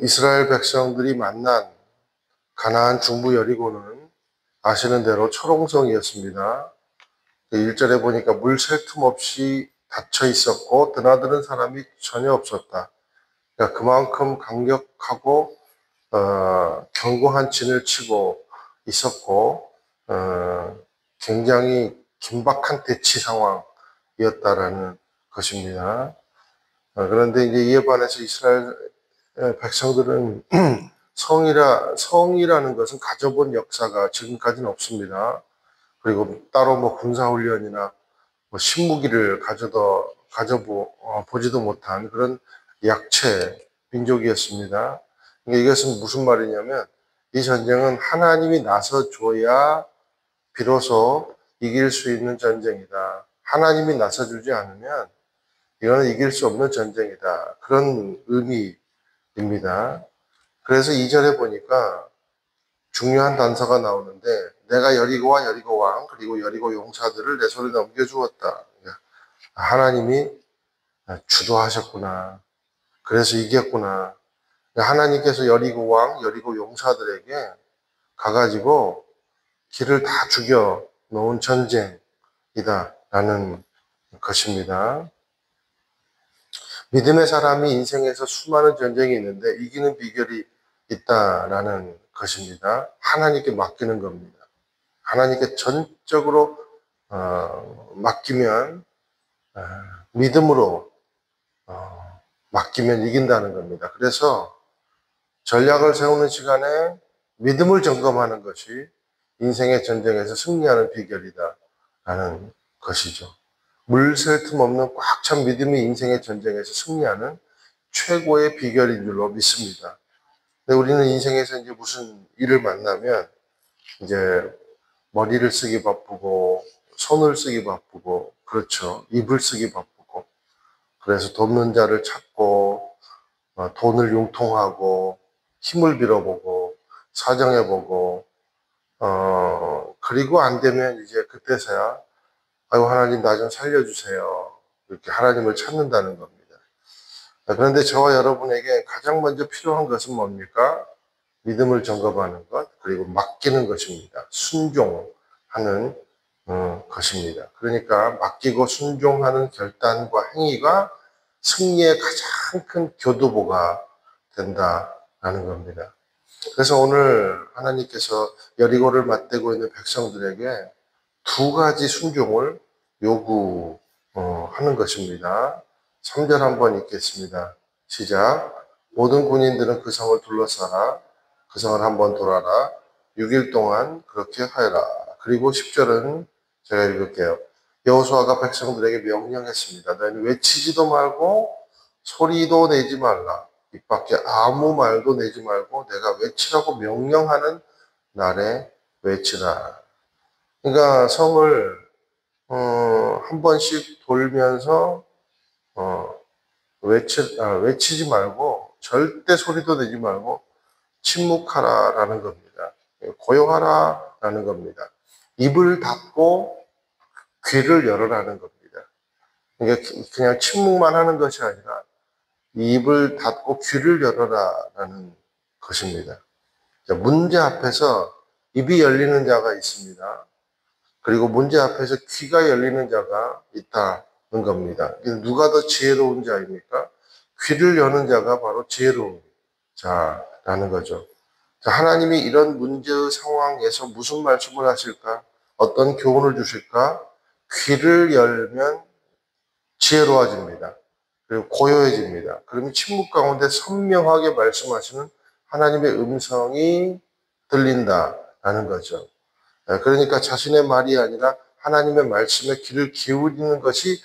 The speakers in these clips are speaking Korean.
이스라엘 백성들이 만난 가나안 중부 여리고는 아시는 대로 초롱성이었습니다. 1절에 보니까 물 셀 틈 없이 닫혀 있었고 드나드는 사람이 전혀 없었다. 그러니까 그만큼 강력하고 견고한 진을 치고 있었고 굉장히 긴박한 대치 상황이었다라는 것입니다. 그런데 이제 이에 반해서 이스라엘 백성들은 성이라는 것은 가져본 역사가 지금까지는 없습니다. 그리고 따로 뭐 군사훈련이나 뭐 신무기를 가져보지도 못한 그런 약체 민족이었습니다. 그러니까 이것은 무슨 말이냐면 이 전쟁은 하나님이 나서줘야 비로소 이길 수 있는 전쟁이다. 하나님이 나서주지 않으면 이거는 이길 수 없는 전쟁이다. 그런 의미입니다. 그래서 2절에 보니까 중요한 단서가 나오는데 내가 여리고와 여리고 왕 그리고 여리고 용사들을 내 손에 넘겨주었다. 하나님이 주도하셨구나. 그래서 이겼구나. 하나님께서 여리고 왕, 여리고 용사들에게 가가지고 길을 다 죽여 놓은 전쟁이다 라는 것입니다. 믿음의 사람이 인생에서 수많은 전쟁이 있는데 이기는 비결이 있다라는 것입니다. 하나님께 맡기는 겁니다. 하나님께 전적으로 맡기면 믿음으로 맡기면 이긴다는 겁니다. 그래서 전략을 세우는 시간에 믿음을 점검하는 것이 인생의 전쟁에서 승리하는 비결이다라는 것이죠. 물 셀 틈 없는 꽉 찬 믿음이 인생의 전쟁에서 승리하는 최고의 비결인 줄로 믿습니다. 근데 우리는 인생에서 이제 무슨 일을 만나면 이제 머리를 쓰기 바쁘고 손을 쓰기 바쁘고 그렇죠. 입을 쓰기 바쁘고 그래서 돕는 자를 찾고 돈을 융통하고 힘을 빌어보고 사정해보고 그리고 안 되면 이제 그때서야 아이고 하나님 나 좀 살려주세요. 이렇게 하나님을 찾는다는 겁니다. 그런데 저와 여러분에게 가장 먼저 필요한 것은 뭡니까? 믿음을 점검하는 것, 그리고 맡기는 것입니다. 순종하는 것입니다. 그러니까 맡기고 순종하는 결단과 행위가 승리의 가장 큰 교두보가 된다라는 겁니다. 그래서 오늘 하나님께서 여리고를 맞대고 있는 백성들에게 두 가지 순종을 요구하는 것입니다. 3절 한번 읽겠습니다. 시작. 모든 군인들은 그 성을 둘러싸라. 그 성을 한번 돌아라. 6일 동안 그렇게 하여라. 그리고 10절은 제가 읽을게요. 여호수아가 백성들에게 명령했습니다. 너희는 외치지도 말고 소리도 내지 말라. 입 밖에 아무 말도 내지 말고 내가 외치라고 명령하는 날에 외치라. 그러니까 성을 한 번씩 돌면서 외치지 말고 절대 소리도 내지 말고 침묵하라라는 겁니다. 고요하라라는 겁니다. 입을 닫고 귀를 열어라는 겁니다. 그러니까 그냥 침묵만 하는 것이 아니라 입을 닫고 귀를 열어라라는 것입니다. 문제 앞에서 입이 열리는 자가 있습니다. 그리고 문제 앞에서 귀가 열리는 자가 있다는 겁니다. 누가 더 지혜로운 자입니까? 귀를 여는 자가 바로 지혜로운 자라는 거죠. 하나님이 이런 문제 상황에서 무슨 말씀을 하실까? 어떤 교훈을 주실까? 귀를 열면 지혜로워집니다. 그리고 고요해집니다. 그러면 침묵 가운데 선명하게 말씀하시는 하나님의 음성이 들린다라는 거죠. 그러니까 자신의 말이 아니라 하나님의 말씀에 귀를 기울이는 것이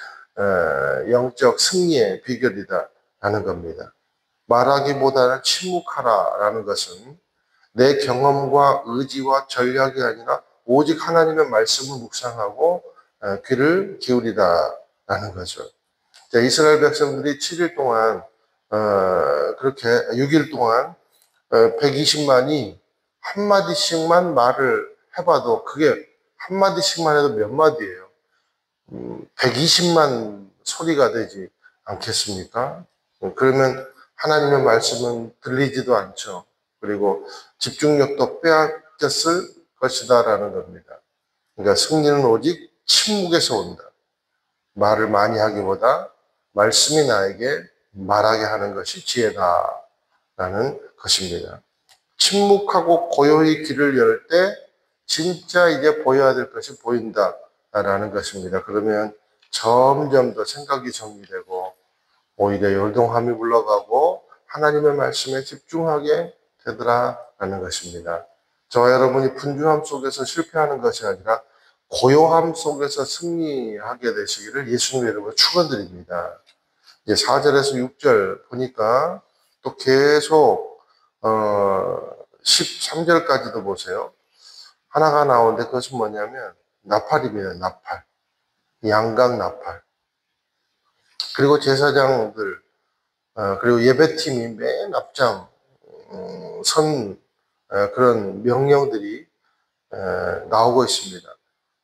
영적 승리의 비결이다라는 겁니다. 말하기보다는 침묵하라라는 것은 내 경험과 의지와 전략이 아니라 오직 하나님의 말씀을 묵상하고 귀를 기울이라라는 거죠. 이스라엘 백성들이 7일 동안 그렇게 6일 동안 120만이 한마디씩만 말을 해봐도 그게 한마디씩만 해도 몇 마디예요. 120만 소리가 되지 않겠습니까? 그러면 하나님의 말씀은 들리지도 않죠. 그리고 집중력도 빼앗겼을 것이다라는 겁니다. 그러니까 승리는 오직 침묵에서 온다. 말을 많이 하기보다 말씀이 나에게 말하게 하는 것이 지혜다라는 것입니다. 침묵하고 고요히 귀를 열 때 진짜 이제 보여야 될 것이 보인다라는 것입니다. 그러면 점점 더 생각이 정리되고 오히려 요동함이 물러가고 하나님의 말씀에 집중하게 되더라라는 것입니다. 저와 여러분이 분주함 속에서 실패하는 것이 아니라 고요함 속에서 승리하게 되시기를 예수님의 이름으로 축원드립니다. 이제 4절에서 6절 보니까 또 계속 13절까지도 보세요. 하나가 나오는데 그것은 뭐냐면 나팔입니다. 나팔. 양각 나팔. 그리고 제사장들 그리고 예배팀이 맨 앞장 선 그런 명령들이 나오고 있습니다.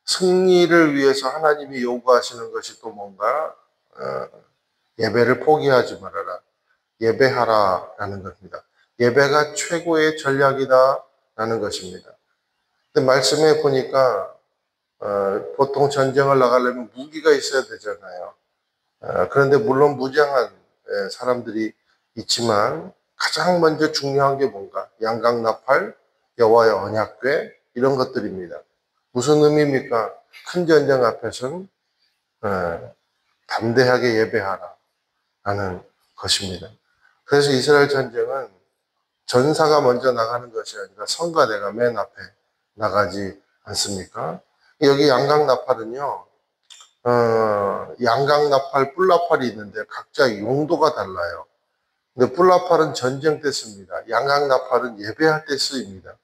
승리를 위해서 하나님이 요구하시는 것이 또 뭔가 예배를 포기하지 말아라. 예배하라라는 겁니다. 예배가 최고의 전략이다라는 것입니다. 근데 말씀에 보니까 보통 전쟁을 나가려면 무기가 있어야 되잖아요. 그런데 물론 무장한 사람들이 있지만 가장 먼저 중요한 게 뭔가? 양각나팔, 여호와의 언약궤 이런 것들입니다. 무슨 의미입니까? 큰 전쟁 앞에서는 담대하게 예배하라 하는 것입니다. 그래서 이스라엘 전쟁은 전사가 먼저 나가는 것이 아니라 성가대가 맨 앞에 나가지 않습니까? 여기 양각나팔은요. 양각나팔, 뿔나팔이 있는데 각자 용도가 달라요. 근데 뿔나팔은 전쟁 때 씁니다. 양각나팔은 예배할 때 쓰입니다.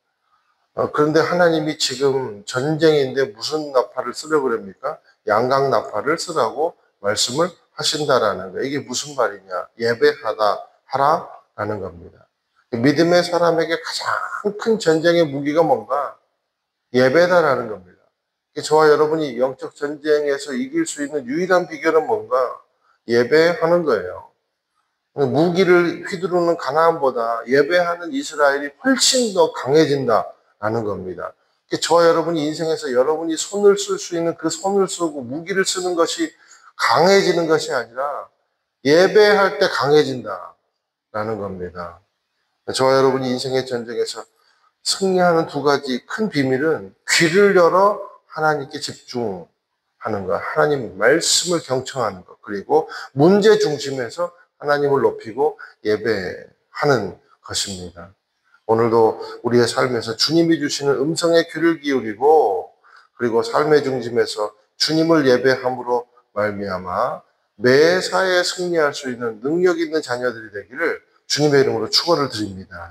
그런데 하나님이 지금 전쟁인데 무슨 나팔을 쓰려고 그럽니까? 양각나팔을 쓰라고 말씀을 하신다라는 거예요. 이게 무슨 말이냐? 예배하다, 하라라는 겁니다. 믿음의 사람에게 가장 큰 전쟁의 무기가 뭔가? 예배다라는 겁니다. 저와 여러분이 영적 전쟁에서 이길 수 있는 유일한 비결은 뭔가? 예배하는 거예요. 무기를 휘두르는 가나안보다 예배하는 이스라엘이 훨씬 더 강해진다라는 겁니다. 저와 여러분이 인생에서 여러분이 손을 쓸 수 있는 그 손을 쓰고 무기를 쓰는 것이 강해지는 것이 아니라 예배할 때 강해진다라는 겁니다. 저와 여러분이 인생의 전쟁에서 승리하는 두 가지 큰 비밀은 귀를 열어 하나님께 집중하는 것, 하나님 말씀을 경청하는 것, 그리고 문제 중심에서 하나님을 높이고 예배하는 것입니다. 오늘도 우리의 삶에서 주님이 주시는 음성에 귀를 기울이고 그리고 삶의 중심에서 주님을 예배함으로 말미암아 매사에 승리할 수 있는 능력 있는 자녀들이 되기를 주님의 이름으로 축원을 드립니다.